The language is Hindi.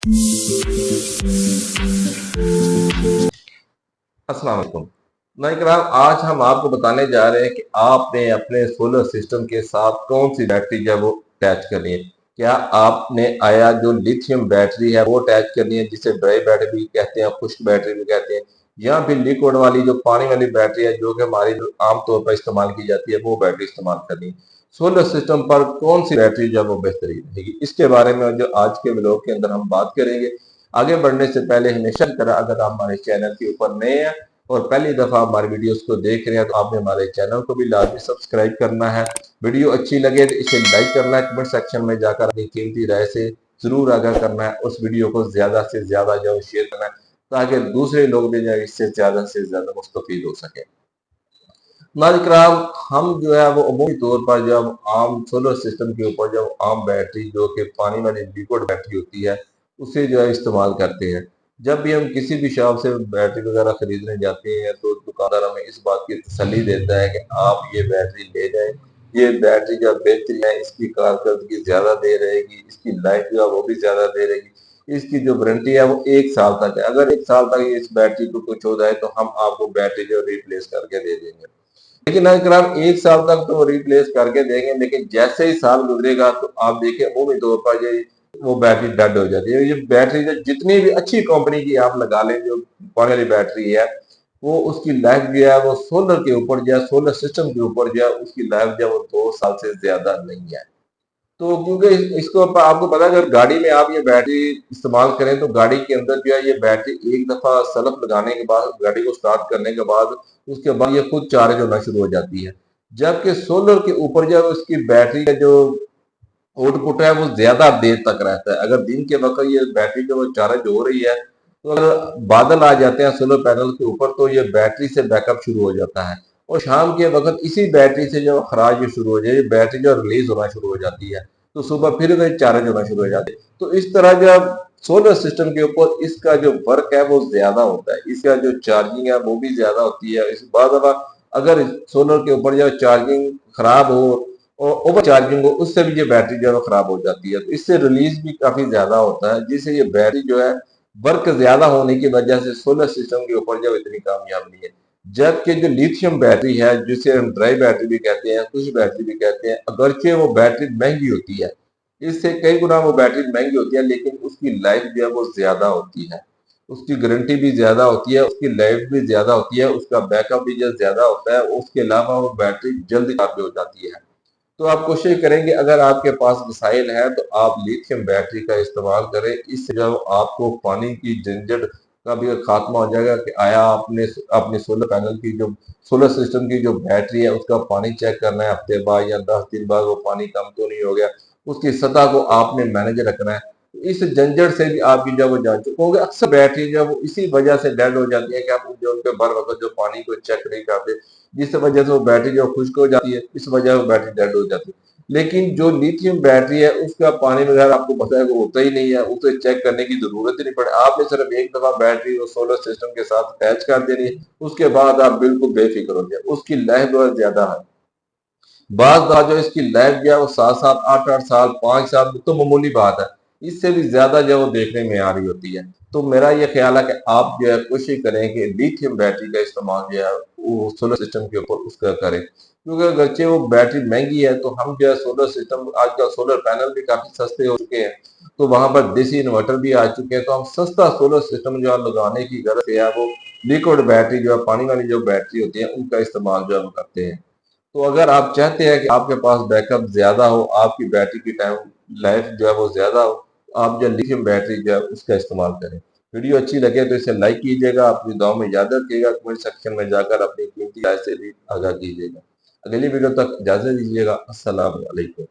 अस्सलाम वालेकुम। नाज़रीन, आज हम आपको बताने जा रहे हैं कि आपने अपने सोलर सिस्टम के साथ कौन सी बैटरी जो है वो अटैच करनी है। क्या आपने आया जो लिथियम बैटरी है वो अटैच करनी है, जिसे ड्राई बैटरी भी कहते हैं, खुश्क बैटरी भी कहते हैं, या फिर लिक्विड वाली जो पानी वाली बैटरी है जो कि हमारी आमतौर पर इस्तेमाल की जाती है, वो बैटरी इस्तेमाल करनी है। सोलर सिस्टम पर कौन सी बैटरी जो है वो बेहतरीन रहेगी, इसके बारे में जो आज के व्लॉग के अंदर हम बात करेंगे। आगे बढ़ने से पहले हमेशा की तरह अगर आप हमारे चैनल के ऊपर नए हैं और पहली दफा हमारे वीडियोस को देख रहे हैं तो आपने हमारे चैनल को भी लाजमी सब्सक्राइब करना है। वीडियो अच्छी लगे तो इसे लाइक करना है, कमेंट सेक्शन में जाकर अपनी कीमती राय से जरूर आगाह करना है। उस वीडियो को ज्यादा से ज्यादा जो शेयर करना है ताकि दूसरे लोग भी जो है इससे ज्यादा से ज्यादा मुस्तफीद हो सके। नाज़रीन, हम जो है वो अमूमी तौर पर जब आम सोलर सिस्टम के ऊपर जब आम बैटरी जो कि पानी वाली लिक्विड बैटरी होती है उसे जो है इस्तेमाल करते हैं। जब भी हम किसी भी शॉप से बैटरी वगैरह खरीदने जाते हैं तो दुकानदार हमें इस बात की तसल्ली देता है कि आप ये बैटरी ले जाएं, ये बैटरी जो बेहतरीन है, इसकी कारकर्दगी ज्यादा दे रहेगी, इसकी लाइफ जो है वो भी ज्यादा दे रहेगी, इसकी जो वारंटी है वो 1 साल तक है। अगर 1 साल तक इस बैटरी को कुछ हो जाए तो हम आपको बैटरी जो रिप्लेस करके दे देंगे। लेकिन अगर हम 1 साल तक तो रिप्लेस करके देंगे, लेकिन जैसे ही साल गुजरेगा तो आप देखिए अमूमी तौर पर ये वो बैटरी डेड हो जाती है। ये बैटरी जो जितनी भी अच्छी कंपनी की आप लगा लें, जो पानी वाली बैटरी है, वो उसकी लाइफ जो है वो सोलर के ऊपर जो है, सोलर सिस्टम के ऊपर जो है उसकी लाइफ जो है वो 2 साल से ज्यादा नहीं है। तो क्योंकि इसको आपको पता है, अगर गाड़ी में आप ये बैटरी इस्तेमाल करें तो गाड़ी के अंदर जो है ये बैटरी एक दफा सलफ लगाने के बाद, गाड़ी को स्टार्ट करने के बाद, उसके बाद ये खुद चार्ज होना शुरू हो जाती है। जबकि सोलर के ऊपर जो है उसकी बैटरी का जो आउटपुट है वो ज्यादा देर तक रहता है। अगर दिन के वक्त ये बैटरी जो वो चार्ज हो रही है तो अगर बादल आ जाते हैं सोलर पैनल के ऊपर तो ये बैटरी से बैकअप शुरू हो जाता है, और शाम के वक्त इसी बैटरी से जो खराज जो शुरू हो जाए, बैटरी जो रिलीज होना शुरू हो जाती है, तो सुबह फिर वे चार्ज होना शुरू हो जाते हैं। तो इस तरह जब सोलर सिस्टम के ऊपर इसका जो वर्क है वो ज्यादा होता है, इसका जो चार्जिंग है वो भी ज्यादा होती है। इस बाद अगर सोलर के ऊपर जो चार्जिंग खराब हो और ओवर चार्जिंग हो, उससे भी ये बैटरी जो है वो खराब हो जाती है। तो इससे रिलीज भी काफी ज्यादा होता है, जिससे ये बैटरी जो है वर्क ज्यादा होने की वजह से सोलर सिस्टम के ऊपर जो इतनी कामयाब नहीं है। जबकि जो लिथियम बैटरी है, जिसे हम ड्राई बैटरी भी कहते हैं, कुछ बैटरी भी कहते हैं, अगरचे वो बैटरी महंगी होती है, इससे कई गुना वो बैटरी महंगी होती है, लेकिन उसकी लाइफ जो है वो ज्यादा होती है, उसकी गारंटी भी ज्यादा होती है, उसकी लाइफ भी ज्यादा होती है, उसका बैकअप भी जो ज्यादा होता है। उसके अलावा वो बैटरी जल्दी खराब भी हो जाती है। तो आप कोशिश करेंगे, अगर आपके पास वसाइल है तो आप लिथियम बैटरी का इस्तेमाल करें। इससे जब आपको पानी की झंझट का भी खात्मा हो जाएगा कि आया आपने अपने सोलर पैनल की जो सोलर सिस्टम की जो बैटरी है उसका पानी चेक करना है हफ्ते बाद या 10 दिन बाद, वो पानी कम तो नहीं हो गया, उसकी सतह को आपने मैनेज रखना है। तो इस झंझट से भी आपकी जब वो जान चुकोगे, अक्सर बैटरी जब वो इसी वजह से डेड हो जाती है कि आप जो उनके बर वक्त जो पानी को चेक नहीं करते, जिस वजह से वो बैटरी जो खुश्क हो जाती है, इस वजह से वो बैटरी डेड हो जाती है। लेकिन जो लिथियम बैटरी है उसका पानी वगैरह आपको पता है वो होता ही नहीं है, उसे चेक करने की जरूरत ही नहीं पड़े। आपने सिर्फ एक दफा बैटरी और सोलर सिस्टम के साथ अटैच कर देनी है, उसके बाद आप बिल्कुल बेफिक्र हो जाए। उसकी लाइफ बहुत ज्यादा है, बाज दफा जो इसकी लाइफ जो है वो 7 7 8 8 साल 5 साल तो मामूली बात है, इससे भी ज्यादा जो है वो देखने में आ रही होती है। तो मेरा ये ख्याल है कि आप जो है कोशिश करें कि लिथियम बैटरी का इस्तेमाल जो है वो सोलर सिस्टम के ऊपर उसका करें, क्योंकि अगरचे वो बैटरी महंगी है तो हम जो है सोलर सिस्टम, आजकल सोलर पैनल भी काफी सस्ते हो चुके हैं, तो वहां पर देसी इन्वर्टर भी आ चुके हैं, तो हम सस्ता सोलर सिस्टम जो है लगाने की गरज से है वो लिक्विड बैटरी जो है पानी वाली जो बैटरी होती है उनका इस्तेमाल जो है हम करते हैं। तो अगर आप चाहते हैं कि आपके पास बैकअप ज्यादा हो, आपकी बैटरी की टाइम लाइफ जो है वो ज्यादा हो, आप जो लिथियम बैटरी जो है उसका इस्तेमाल करें। वीडियो अच्छी लगे तो इसे लाइक कीजिएगा, अपनी दुआओं में याद रखिएगा, कमेंट सेक्शन में जाकर अपनी कीमती राय से भी आगाह कीजिएगा। अगली वीडियो तक इजाजत दीजिएगा। अस्सलाम वालेकुम।